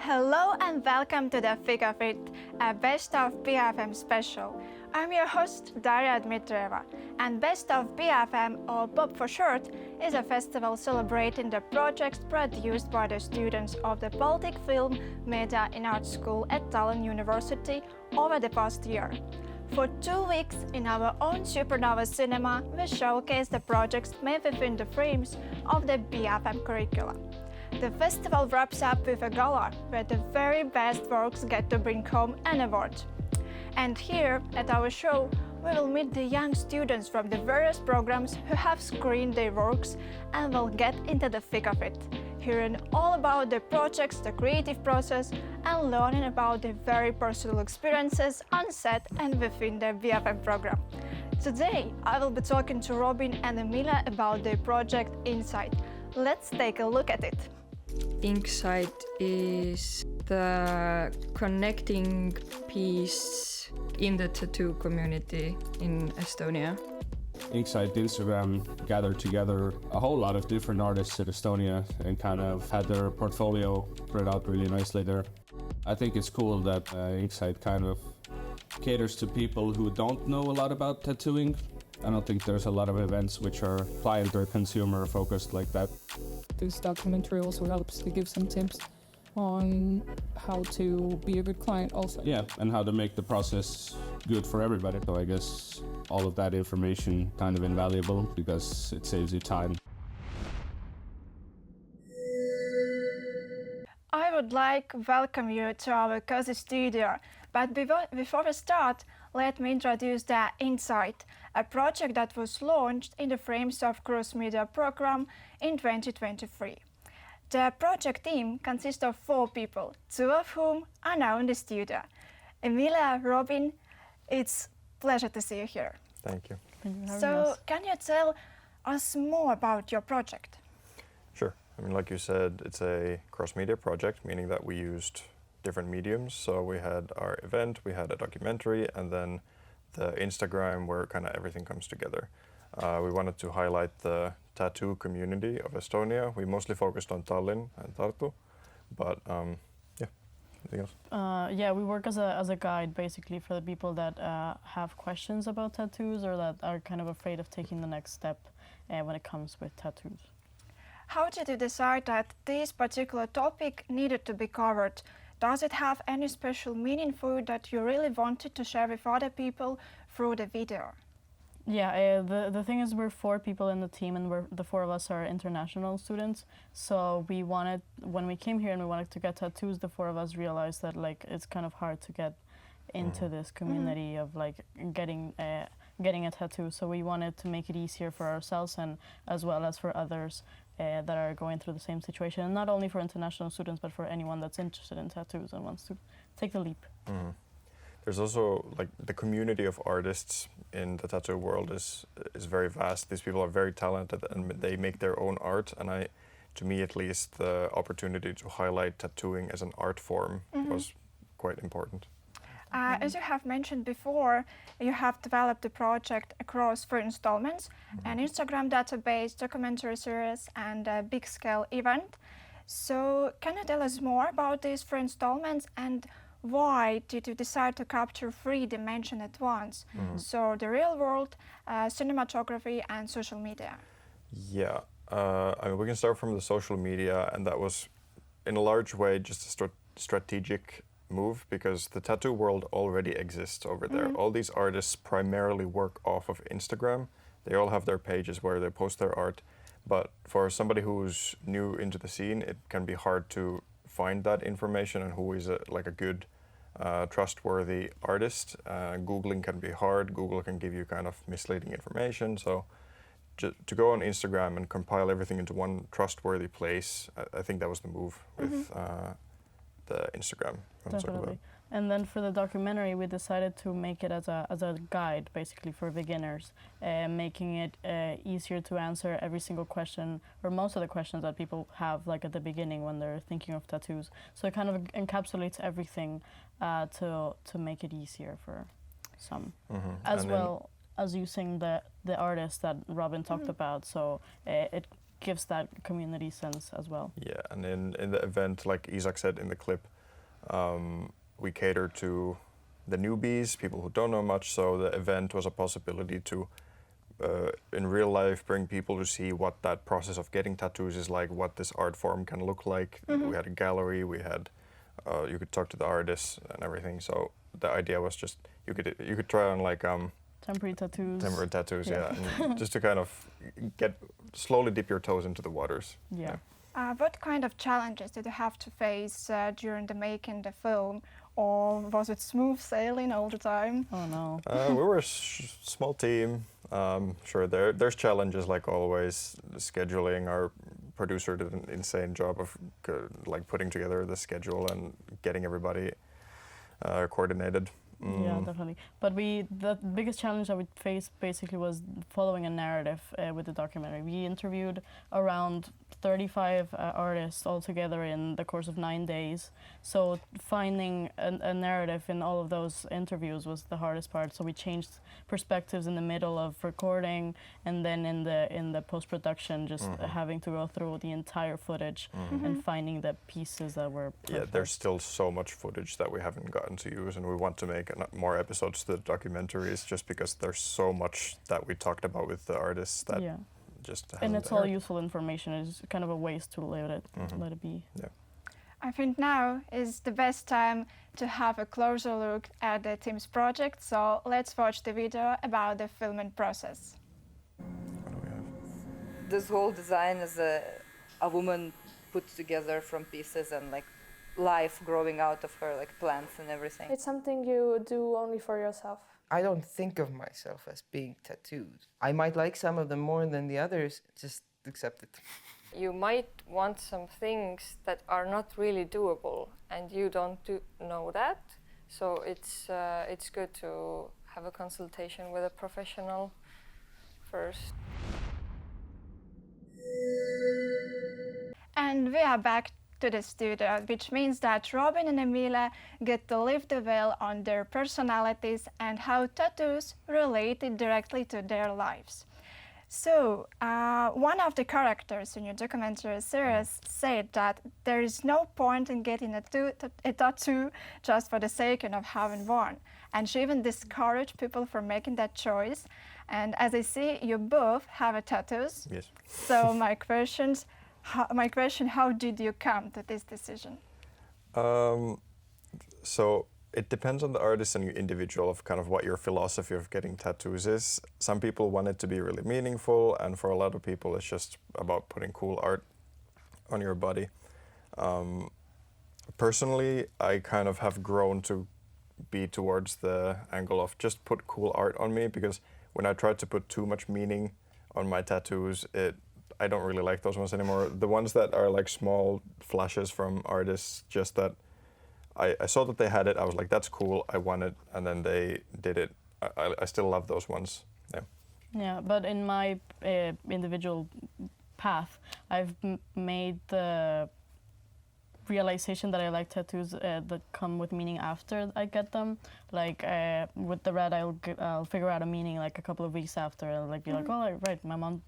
Hello and welcome to the Figure Fit, a Best of BFM special. I'm your host Daria Dmitrieva, and Best of BFM, or BOB for short, is a festival celebrating the projects produced by the students of the Baltic Film, Media and Art School at Tallinn University over the past year. For 2 weeks in our own Supernova cinema, we showcase the projects made within the frames of the BFM curriculum. The festival wraps up with a gala where the very best works get to bring home an award. And here at our show, we will meet the young students from the various programs who have screened their works and will get into the thick of it, hearing all about the projects, the creative process, and learning about their very personal experiences on set and within their BFM program. Today, I will be talking to Robin and Emilia about their project Insight. Let's take a look at it. Insight is the connecting piece in the tattoo community in Estonia. Insight Instagram gathered together a whole lot of different artists in Estonia and kind of had their portfolio spread out really nicely there. I think it's cool that Insight kind of caters to people who don't know a lot about tattooing. I don't think there's a lot of events which are client or consumer focused like that. This documentary also helps to give some tips on how to be a good client also. Yeah, and how to make the process good for everybody. So I guess all of that information kind of invaluable because it saves you time. I would like to welcome you to our cozy studio, but before we start, let me introduce the Insight, a project that was launched in the frames of Crossmedia program in 2023. The project team consists of 4 people, 2 of whom are now in the studio. Emilia, Robin, it's a pleasure to see you here. Thank you. So, can you tell us more about your project? Sure. I mean, like you said, it's a cross-media project, meaning that we used different mediums. So we had our event, we had a documentary, and then the Instagram where kind of everything comes together. We wanted to highlight the tattoo community of Estonia. We mostly focused on Tallinn and Tartu, but anything else? Yeah, we work as a guide basically for the people that have questions about tattoos or that are kind of afraid of taking the next step when it comes with tattoos. How did you decide that this particular topic needed to be covered? Does it have any special meaning for you that you really wanted to share with other people through the video? Yeah, the thing is we're 4 people in the team and the 4 of us are international students. So we wanted, when we came here and we wanted to get tattoos, the 4 of us realized that like it's kind of hard to get into this community of like getting a tattoo. So we wanted to make it easier for ourselves and as well as for others that are going through the same situation, and not only for international students but for anyone that's interested in tattoos and wants to take the leap. There's also like the community of artists in the tattoo world is very vast. These people are very talented and they make their own art, and to me at least, the opportunity to highlight tattooing as an art form was quite important. As you have mentioned before, you have developed the project across 4 installments, an Instagram database, documentary series, and a big-scale event. So, can you tell us more about these 4 installments and why did you decide to capture 3 dimensions at once? So, the real world, cinematography, and social media. Yeah, I mean, we can start from the social media, and that was in a large way just a strategic move because the tattoo world already exists over there. All these artists primarily work off of Instagram. They all have their pages where they post their art, but for somebody who's new into the scene, it can be hard to find that information and who is a good, trustworthy artist. Googling can be hard. Google can give you kind of misleading information. So to go on Instagram and compile everything into one trustworthy place, I think that was the move with the Instagram. Definitely. And then for the documentary, we decided to make it as a guide, basically for beginners, making it easier to answer every single question or most of the questions that people have, like at the beginning when they're thinking of tattoos. So it kind of encapsulates everything to make it easier for some, as well as using the artist that Robin talked about. So it gives that community sense as well. Yeah, and in the event, like Isak said in the clip, We cater to the newbies, people who don't know much, so the event was a possibility to, in real life, bring people to see what that process of getting tattoos is like, what this art form can look like. We had a gallery, we had, you could talk to the artists and everything, so the idea was just, you could try on like Temporary tattoos. temporary tattoos, yeah, and just to kind of slowly dip your toes into the waters. Yeah. What kind of challenges did you have to face during the making the film, or was it smooth sailing all the time? Oh no. We were a small team. Sure, there's challenges like always. Scheduling, our producer did an insane job of like putting together the schedule and getting everybody coordinated. Yeah, definitely. But the biggest challenge that we faced basically was following a narrative with the documentary. We interviewed around 35 artists altogether in the course of 9 days. So finding a narrative in all of those interviews was the hardest part. So we changed perspectives in the middle of recording, and then in the post-production, just having to go through the entire footage and finding the pieces that were perfect. Yeah, there's still so much footage that we haven't gotten to use, and we want to make more episodes to the documentaries just because there's so much that we talked about with the artists that just hasn't and it's aired. all useful information. It's kind of a waste to let it be. Yeah. I think now is the best time to have a closer look at the team's project, so let's watch the video about the filming process. What do we have? This whole design is a woman put together from pieces and like life growing out of her, like plants and everything. It's something you do only for yourself. I don't think of myself as being tattooed. I might like some of them more than the others, just accept it. You might want some things that are not really doable, and you don't know that. So it's good to have a consultation with a professional first. And we are back to the studio, which means that Robin and Emilia get to lift the veil on their personalities and how tattoos related directly to their lives. So, one of the characters in your documentary series said that there is no point in getting a tattoo just for the sake of having one. And she even discouraged people from making that choice. And as I see, you both have tattoos. Yes. So my question, how did you come to this decision? So it depends on the artist and your individual of kind of what your philosophy of getting tattoos is. Some people want it to be really meaningful, and for a lot of people it's just about putting cool art on your body. Personally, I kind of have grown to be towards the angle of just put cool art on me, because when I try to put too much meaning on my tattoos, I don't really like those ones anymore. The ones that are like small flashes from artists, just that I saw that they had it, I was like, that's cool, I want it, and then they did it. I still love those ones, yeah. Yeah, but in my individual path, I've made the realization that I like tattoos that come with meaning after I get them. Like with the red, I'll figure out a meaning like a couple of weeks after. I'll like be like, oh right, my mom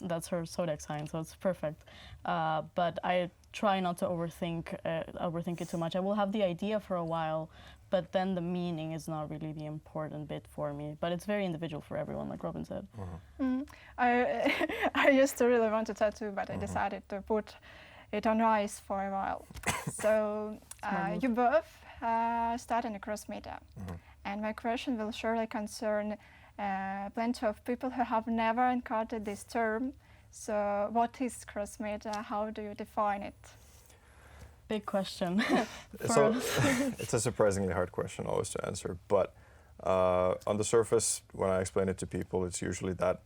that's her zodiac sign, so it's perfect. But I try not to overthink it too much. I will have the idea for a while, but then the meaning is not really the important bit for me. But it's very individual for everyone, like Robin said. I used to really want a tattoo, but I decided to put it on ice for a while. So you both started in Crossmedia, and my question will surely concern plenty of people who have never encountered this term. So what is Crossmedia? How do you define it? Big question. So it's a surprisingly hard question always to answer, but on the surface, when I explain it to people, it's usually that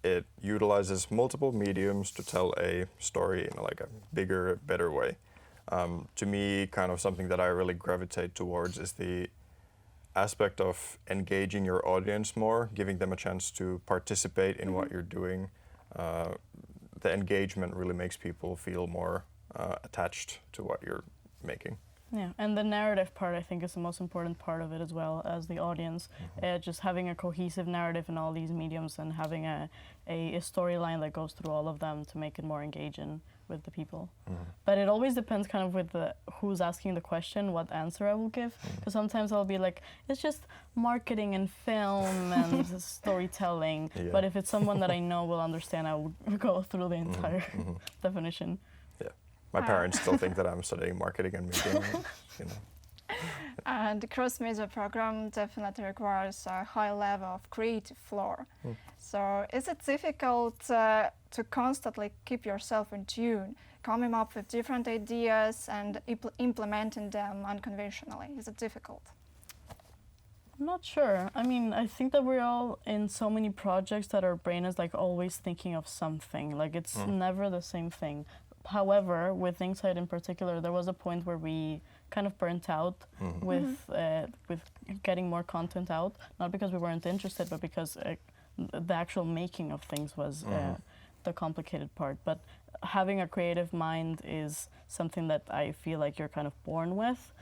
it utilizes multiple mediums to tell a story in like a bigger, better way. To me, kind of something that I really gravitate towards is the aspect of engaging your audience more, giving them a chance to participate in what you're doing. The engagement really makes people feel more attached to what you're making. Yeah, and the narrative part, I think, is the most important part of it as well as the audience. Just having a cohesive narrative in all these mediums and having a storyline that goes through all of them to make it more engaging with the people. But it always depends kind of with who's asking the question, what answer I will give. Because sometimes I'll be like, it's just marketing and film and storytelling. Yeah. But if it's someone that I know will understand, I will go through the entire definition. Yeah, my parents still think that I'm studying marketing and media. You know. The cross-media program definitely requires a high level of creative flow. So is it difficult to constantly keep yourself in tune, coming up with different ideas and implementing them unconventionally? Is it difficult? I'm not sure. I mean, I think that we're all in so many projects that our brain is like always thinking of something. Like it's never the same thing. However, with Insight in particular, there was a point where we kind of burnt out with getting more content out. Not because we weren't interested, but because the actual making of things was the complicated part. But having a creative mind is something that I feel like you're kind of born with.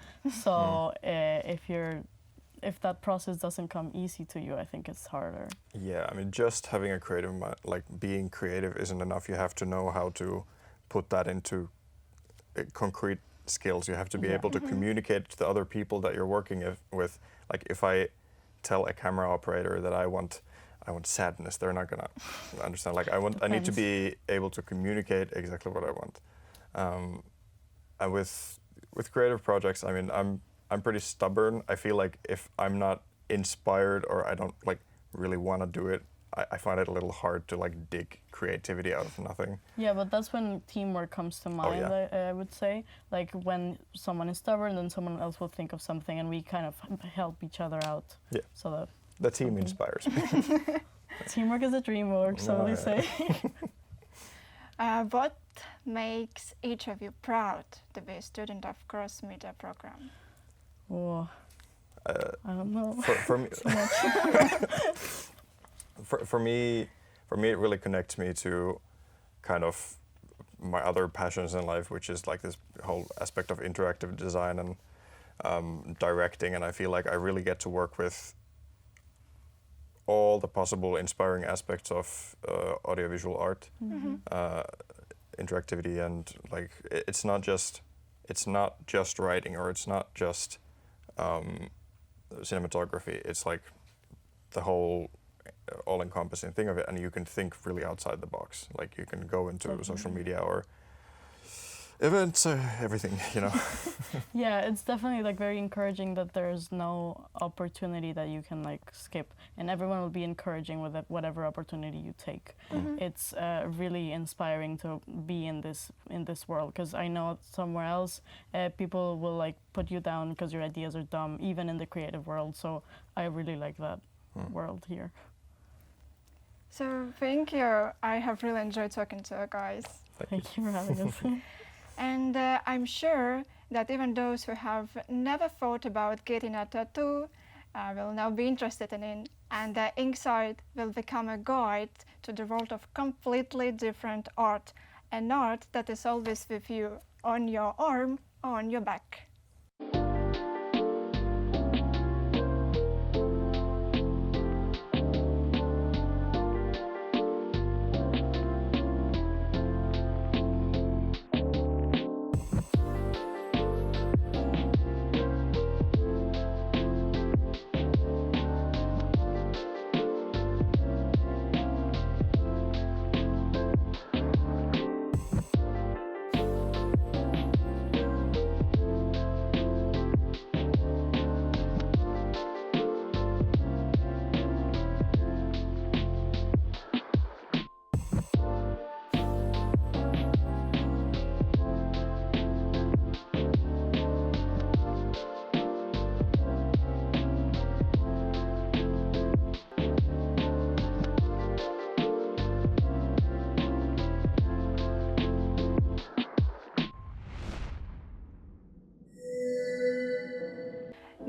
So if that process doesn't come easy to you, I think it's harder. Yeah, I mean, just having a creative mind, like being creative isn't enough. You have to know how to put that into concrete skills. You have to be able to communicate to the other people that you're working with. Like if I tell a camera operator that I want sadness, they're not gonna understand. Like I need to be able to communicate exactly what I want. And with creative projects, I mean, I'm pretty stubborn. I feel like if I'm not inspired or I don't like really want to do it, I find it a little hard to like dig creativity out of nothing. Yeah, but that's when teamwork comes to mind, I would say. Like when someone is stubborn, then someone else will think of something and we kind of help each other out. Yeah. So that the team inspires me. Teamwork is a dream work, so they say. What makes each of you proud to be a student of Crossmedia program? Oh, I don't know. For me, for me, it really connects me to kind of my other passions in life, which is like this whole aspect of interactive design and directing. And I feel like I really get to work with all the possible inspiring aspects of audiovisual art, interactivity, and like it's not just writing, or it's not just cinematography. It's like the whole all-encompassing thing of it, and you can think really outside the box. Like you can go into social media or events, everything, you know. Yeah, it's definitely like very encouraging that there's no opportunity that you can like skip, and everyone will be encouraging with whatever opportunity you take. It's really inspiring to be in this world, because I know somewhere else people will like put you down because your ideas are dumb, even in the creative world. So I really like that world here. So thank you. I have really enjoyed talking to you guys. Thank you for having us. And I'm sure that even those who have never thought about getting a tattoo will now be interested in it. And Insight will become a guide to the world of completely different art, an art that is always with you, on your arm, on your back.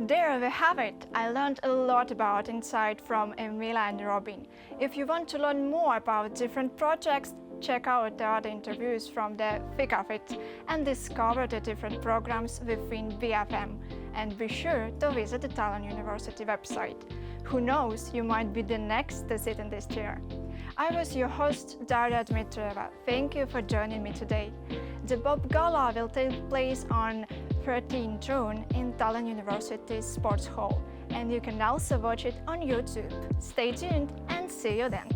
There we have it. I learned a lot about Insight from Emilia and Robin. If you want to learn more about different projects, check out the other interviews from the Thick of It and discover the different programs within BFM. And be sure to visit the Tallinn University website. Who knows, you might be the next to sit in this chair. I was your host, Daria Dmitrieva. Thank you for joining me today. The Bob Gala will take place on 13 June in Tallinn University's Sports Hall, and you can also watch it on YouTube. Stay tuned and see you then.